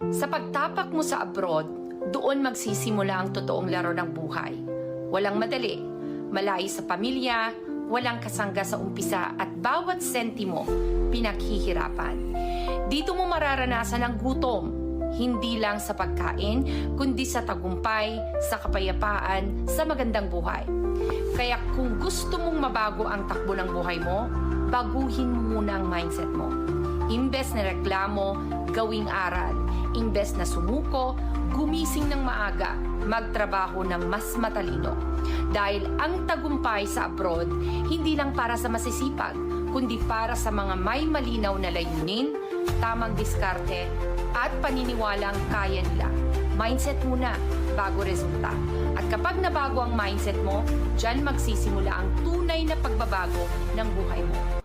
Sa pagtapak mo sa abroad, doon magsisimula ang totoong laro ng buhay. Walang madali, malayo sa pamilya, walang kasangga sa umpisa at bawat sentimo pinaghihirapan. Dito mo mararanasan ang gutom, hindi lang sa pagkain, kundi sa tagumpay, sa kapayapaan, sa magandang buhay. Kaya kung gusto mong mabago ang takbo ng buhay mo, baguhin mo muna ang mindset mo. Imbes na reklamo, gawing aral. Imbes na sumuko, gumising ng maaga, magtrabaho ng mas matalino. Dahil ang tagumpay sa abroad, hindi lang para sa masisipag, kundi para sa mga may malinaw na layunin, tamang diskarte, at paniniwalang kaya nila. Mindset muna, bago resulta. At kapag nabago ang mindset mo, dyan magsisimula ang tunay na pagbabago ng buhay mo.